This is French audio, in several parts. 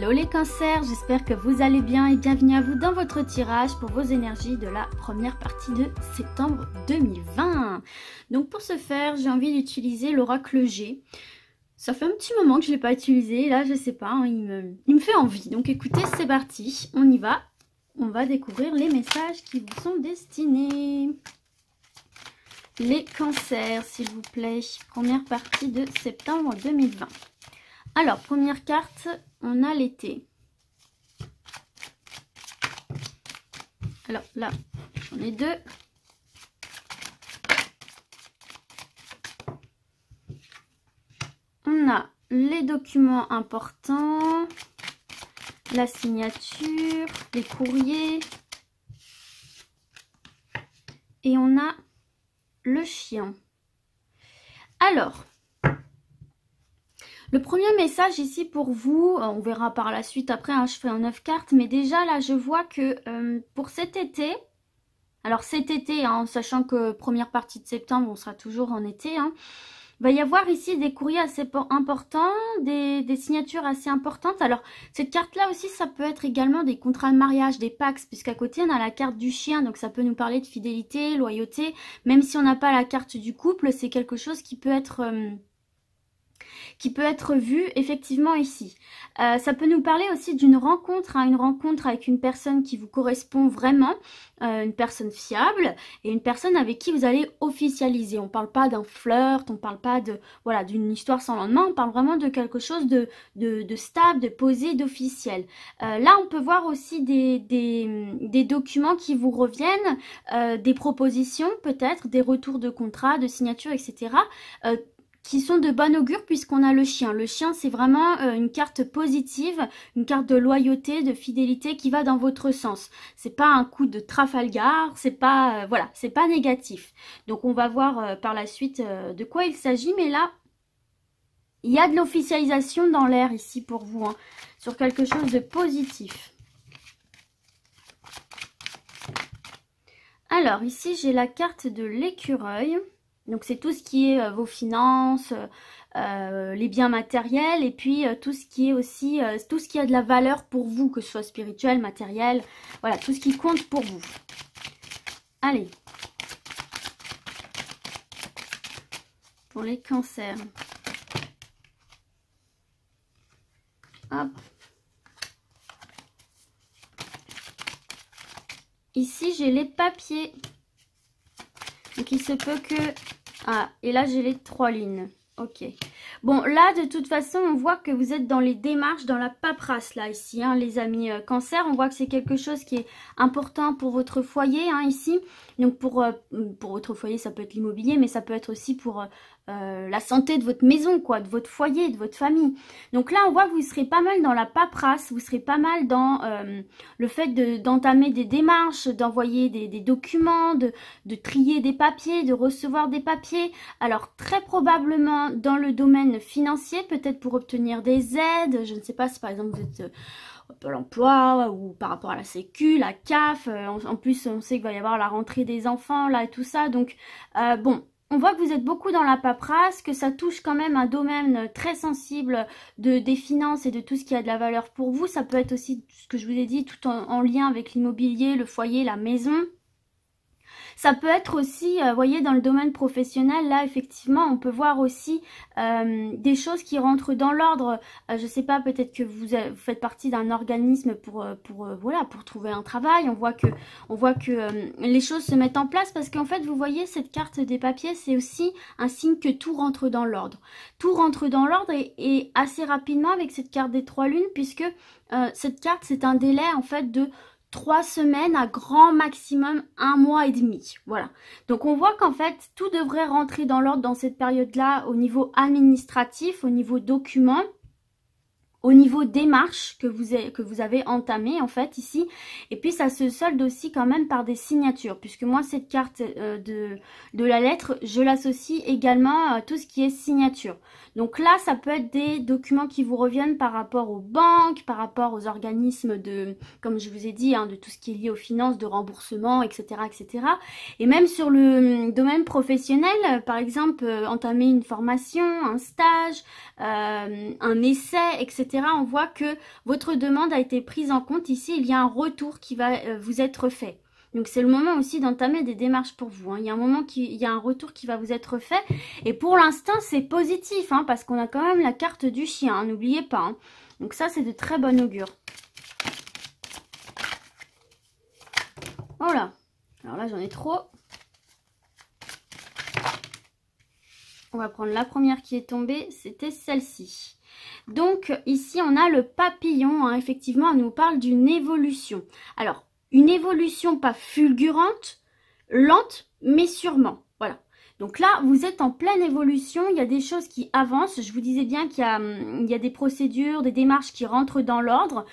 Hello les cancers, j'espère que vous allez bien et bienvenue à vous dans votre tirage pour vos énergies de la première partie de septembre 2020. Donc pour ce faire, j'ai envie d'utiliser l'oracle G. Ça fait un petit moment que je ne l'ai pas utilisé, là je sais pas, hein, il me fait envie. Donc écoutez, c'est parti, on y va. On va découvrir les messages qui vous sont destinés. Les cancers, s'il vous plaît, première partie de septembre 2020. Alors, première carte, on a l'été. Alors là, j'en ai deux. On a les documents importants, la signature, les courriers. Et on a le chien. Alors, le premier message ici pour vous, on verra par la suite après, hein, je fais en 9 cartes, mais déjà là je vois que pour cet été, alors cet été, hein, en sachant que première partie de septembre, on sera toujours en été, hein, va y avoir ici des courriers assez importants, des signatures assez importantes. Alors cette carte là aussi, ça peut être également des contrats de mariage, des pax, puisqu'à côté on a la carte du chien, donc ça peut nous parler de fidélité, loyauté, même si on n'a pas la carte du couple, c'est quelque chose qui peut être vu effectivement ici. Ça peut nous parler aussi d'une rencontre, hein, une rencontre avec une personne qui vous correspond vraiment, une personne fiable et une personne avec qui vous allez officialiser. On ne parle pas d'un flirt, on ne parle pas de voilà d'une histoire sans lendemain, on parle vraiment de quelque chose de stable, de posé, d'officiel. Là, on peut voir aussi des documents qui vous reviennent, des propositions peut-être, des retours de contrat, de signature, etc., qui sont de bon augure puisqu'on a le chien. Le chien, c'est vraiment une carte positive, une carte de loyauté, de fidélité qui va dans votre sens. C'est pas un coup de Trafalgar, c'est pas voilà, c'est pas négatif. Donc on va voir par la suite de quoi il s'agit, mais là il y a de l'officialisation dans l'air ici pour vous, hein, sur quelque chose de positif. Alors ici j'ai la carte de l'écureuil. Donc c'est tout ce qui est vos finances, les biens matériels et puis tout ce qui est aussi, tout ce qui a de la valeur pour vous, que ce soit spirituel, matériel, voilà, tout ce qui compte pour vous. Allez, pour les cancers. Hop. Ici j'ai les papiers. Donc il se peut que... Ah, et là j'ai les 3 lignes. Ok. Bon, là de toute façon, on voit que vous êtes dans les démarches, dans la paperasse là, ici, hein, les amis cancer. On voit que c'est quelque chose qui est important pour votre foyer, hein, ici. Donc pour votre foyer, ça peut être l'immobilier, mais ça peut être aussi pour la santé de votre maison, quoi, de votre foyer, de votre famille. Donc là, on voit que vous serez pas mal dans la paperasse, vous serez pas mal dans le fait d'entamer des démarches, d'envoyer des documents, de trier des papiers, de recevoir des papiers. Alors très probablement dans le domaine financier, peut-être pour obtenir des aides, je ne sais pas si par exemple vous êtes Pôle emploi ou par rapport à la sécu, la CAF, en plus on sait qu'il va y avoir la rentrée des enfants là et tout ça, donc bon, on voit que vous êtes beaucoup dans la paperasse, que ça touche quand même un domaine très sensible des finances et de tout ce qui a de la valeur pour vous. Ça peut être aussi ce que je vous ai dit, tout en lien avec l'immobilier, le foyer, la maison. Ça peut être aussi, vous voyez, dans le domaine professionnel, là, effectivement, on peut voir aussi des choses qui rentrent dans l'ordre. Je sais pas, peut-être que vous faites partie d'un organisme voilà, pour trouver un travail. On voit que les choses se mettent en place parce qu'en fait, vous voyez, cette carte des papiers, c'est aussi un signe que tout rentre dans l'ordre. Tout rentre dans l'ordre et assez rapidement avec cette carte des 3 lunes, puisque cette carte, c'est un délai, en fait, de 3 semaines à grand maximum 1 mois et demi. Voilà. Donc on voit qu'en fait tout devrait rentrer dans l'ordre dans cette période-là au niveau administratif, au niveau documents, au niveau démarche que vous avez entamé en fait ici. Et puis ça se solde aussi quand même par des signatures, puisque moi cette carte de la lettre, je l'associe également à tout ce qui est signature. Donc là ça peut être des documents qui vous reviennent par rapport aux banques, par rapport aux organismes de, comme je vous ai dit, hein, de tout ce qui est lié aux finances, de remboursement, etc. etc. Et même sur le domaine professionnel, par exemple entamer une formation, un stage, un essai, etc. etc. On voit que votre demande a été prise en compte. Ici, il y a un retour qui va vous être fait. Donc c'est le moment aussi d'entamer des démarches pour vous. Hein. Il y a il y a un retour qui va vous être fait. Et pour l'instant, c'est positif, hein, parce qu'on a quand même la carte du chien, hein, n'oubliez pas. Hein. Donc ça, c'est de très bon augure. Voilà. Alors là, j'en ai trop. On va prendre la première qui est tombée, c'était celle-ci. Donc ici, on a le papillon, hein, effectivement, on nous parle d'une évolution. Alors, une évolution pas fulgurante, lente, mais sûrement. Voilà. Donc là, vous êtes en pleine évolution, il y a des choses qui avancent. Je vous disais bien qu'il y a des procédures, des démarches qui rentrent dans l'ordre.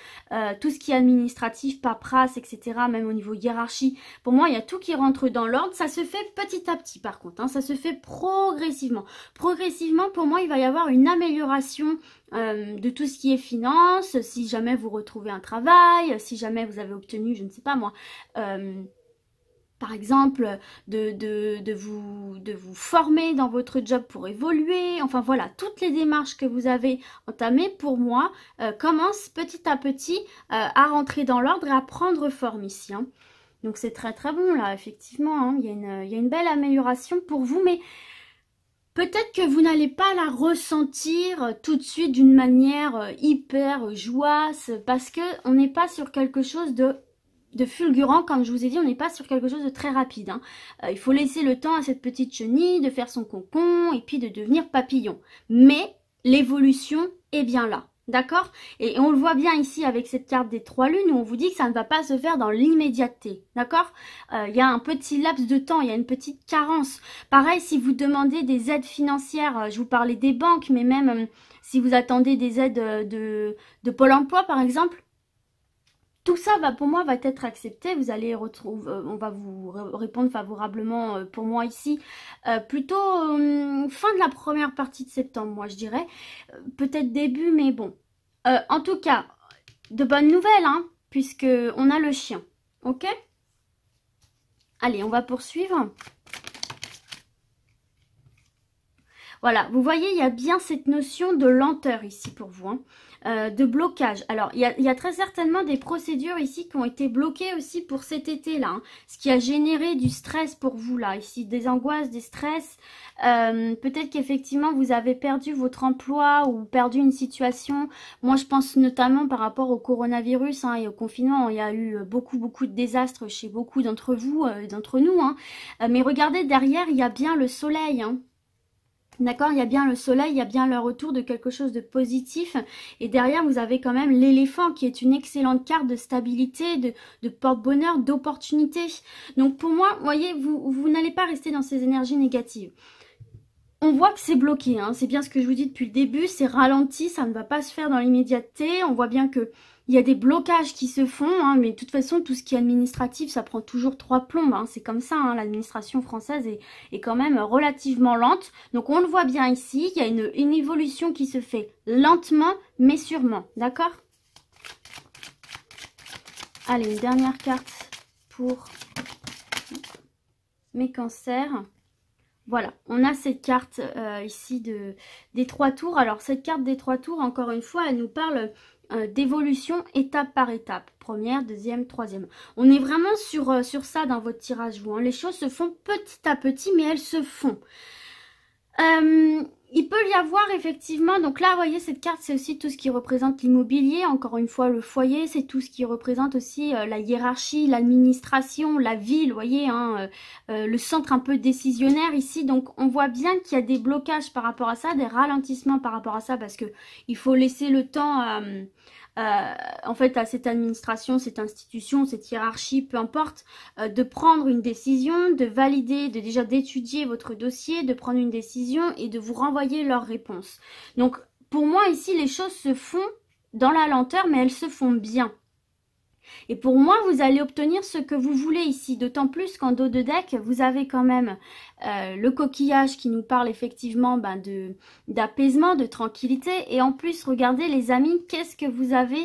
Tout ce qui est administratif, paperasse, etc., même au niveau hiérarchie. Pour moi, il y a tout qui rentre dans l'ordre. Ça se fait petit à petit, par contre. Hein, ça se fait progressivement. Progressivement, pour moi, il va y avoir une amélioration de tout ce qui est finance. Si jamais vous retrouvez un travail, si jamais vous avez obtenu, je ne sais pas moi... par exemple, de vous former dans votre job pour évoluer. Enfin voilà, toutes les démarches que vous avez entamées, pour moi, commencent petit à petit à rentrer dans l'ordre et à prendre forme ici. Hein. Donc c'est très très bon là, effectivement. Hein. Il y a une belle amélioration pour vous, mais peut-être que vous n'allez pas la ressentir tout de suite d'une manière hyper joyeuse, parce qu'on n'est pas sur quelque chose de fulgurant, comme je vous ai dit, on n'est pas sur quelque chose de très rapide. Hein. Il faut laisser le temps à cette petite chenille de faire son cocon et puis de devenir papillon. Mais l'évolution est bien là, d'accord? Et on le voit bien ici avec cette carte des 3 lunes où on vous dit que ça ne va pas se faire dans l'immédiateté, d'accord? Il y a un petit laps de temps, il y a une petite carence. Pareil, si vous demandez des aides financières, je vous parlais des banques, mais même si vous attendez des aides de Pôle emploi par exemple, tout ça va pour moi va être accepté. Vous allez retrouver, on va vous répondre favorablement pour moi ici, plutôt fin de la première partie de septembre, moi je dirais, peut-être début, mais bon. En tout cas, de bonnes nouvelles, hein, puisque on a le chien, ok? Allez, on va poursuivre. Voilà, vous voyez, il y a bien cette notion de lenteur ici pour vous, hein. De blocage. Alors, il y a très certainement des procédures ici qui ont été bloquées aussi pour cet été-là. Hein, ce qui a généré du stress pour vous là. Ici, des angoisses, des stress. Peut-être qu'effectivement, vous avez perdu votre emploi ou perdu une situation. Moi, je pense notamment par rapport au coronavirus hein, et au confinement. Il y a eu beaucoup de désastres chez beaucoup d'entre vous, d'entre nous. Hein. Mais regardez, derrière, il y a bien le soleil. Hein. D'accord, il y a bien le soleil, il y a bien le retour de quelque chose de positif. Et derrière, vous avez quand même l'éléphant qui est une excellente carte de stabilité, de porte-bonheur, d'opportunité. Donc pour moi, vous voyez, vous n'allez pas rester dans ces énergies négatives. On voit que c'est bloqué, hein. C'est bien ce que je vous dis depuis le début, c'est ralenti, ça ne va pas se faire dans l'immédiateté. On voit bien que il y a des blocages qui se font, hein, mais de toute façon, tout ce qui est administratif, ça prend toujours 3 plombes. Hein, c'est comme ça, hein, l'administration française est quand même relativement lente. Donc on le voit bien ici, il y a une évolution qui se fait lentement, mais sûrement. D'accord? Allez, une dernière carte pour mes cancers. Voilà, on a cette carte ici des 3 tours. Alors cette carte des 3 tours, encore une fois, elle nous parle d'évolution étape par étape. Première, deuxième, troisième. On est vraiment sur ça dans votre tirage, vous. Hein. Les choses se font petit à petit, mais elles se font. Il peut y avoir effectivement, donc là vous voyez cette carte c'est aussi tout ce qui représente l'immobilier, encore une fois le foyer, c'est tout ce qui représente aussi la hiérarchie, l'administration, la ville, vous voyez, hein, le centre un peu décisionnaire ici, donc on voit bien qu'il y a des blocages par rapport à ça, des ralentissements par rapport à ça, parce que il faut laisser le temps en fait à cette administration, cette institution, cette hiérarchie, peu importe, de prendre une décision, de valider, déjà d'étudier votre dossier, de prendre une décision et de vous renvoyer leurs réponses. Donc pour moi ici les choses se font dans la lenteur mais elles se font bien. Et pour moi, vous allez obtenir ce que vous voulez ici, d'autant plus qu'en dos de deck, vous avez quand même le coquillage qui nous parle effectivement d'apaisement, de tranquillité. Et en plus, regardez les amis, qu'est-ce que vous avez?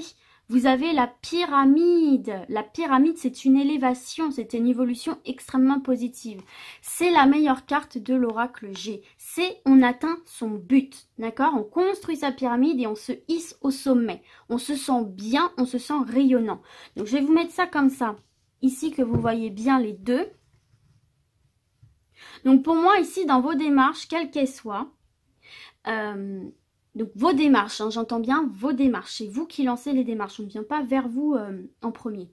vous avez la pyramide. La pyramide, c'est une élévation, c'est une évolution extrêmement positive. C'est la meilleure carte de l'oracle G. C'est on atteint son but, d'accord? On construit sa pyramide et on se hisse au sommet. On se sent bien, on se sent rayonnant. Donc je vais vous mettre ça comme ça. Ici que vous voyez bien les deux. Donc pour moi ici dans vos démarches, quelles qu'elles soient, donc vos démarches, hein, j'entends bien vos démarches, c'est vous qui lancez les démarches, on ne vient pas vers vous en premier.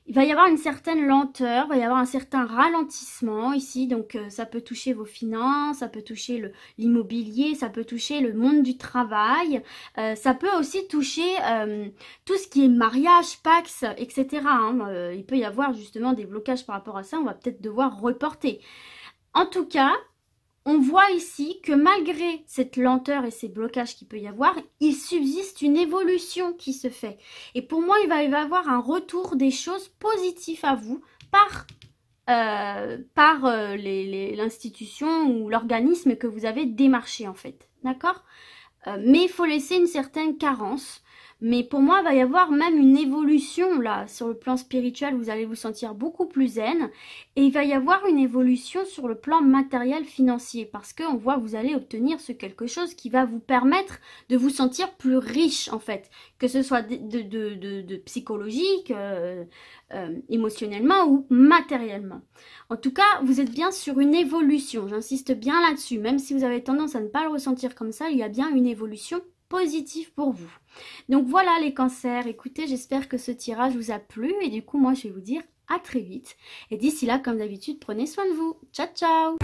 Il va y avoir une certaine lenteur, il va y avoir un certain ralentissement ici, donc ça peut toucher vos finances, ça peut toucher l'immobilier, ça peut toucher le monde du travail, ça peut aussi toucher tout ce qui est mariage, Pax, etc. Hein. Il peut y avoir justement des blocages par rapport à ça, on va peut-être devoir reporter. En tout cas, on voit ici que malgré cette lenteur et ces blocages qu'il peut y avoir, il subsiste une évolution qui se fait. Et pour moi, il va y avoir un retour des choses positives à vous par l'institution ou l'organisme que vous avez démarché en fait. D'accord? Mais il faut laisser une certaine carence. Mais pour moi, il va y avoir même une évolution là, sur le plan spirituel, vous allez vous sentir beaucoup plus zen. Et il va y avoir une évolution sur le plan matériel financier, parce qu'on voit que vous allez obtenir quelque chose qui va vous permettre de vous sentir plus riche en fait. Que ce soit de psychologique, émotionnellement ou matériellement. En tout cas, vous êtes bien sur une évolution, j'insiste bien là-dessus. Même si vous avez tendance à ne pas le ressentir comme ça, il y a bien une évolution positif pour vous. Donc voilà les cancers, écoutez, j'espère que ce tirage vous a plu et du coup moi je vais vous dire à très vite et d'ici là comme d'habitude prenez soin de vous. Ciao ciao.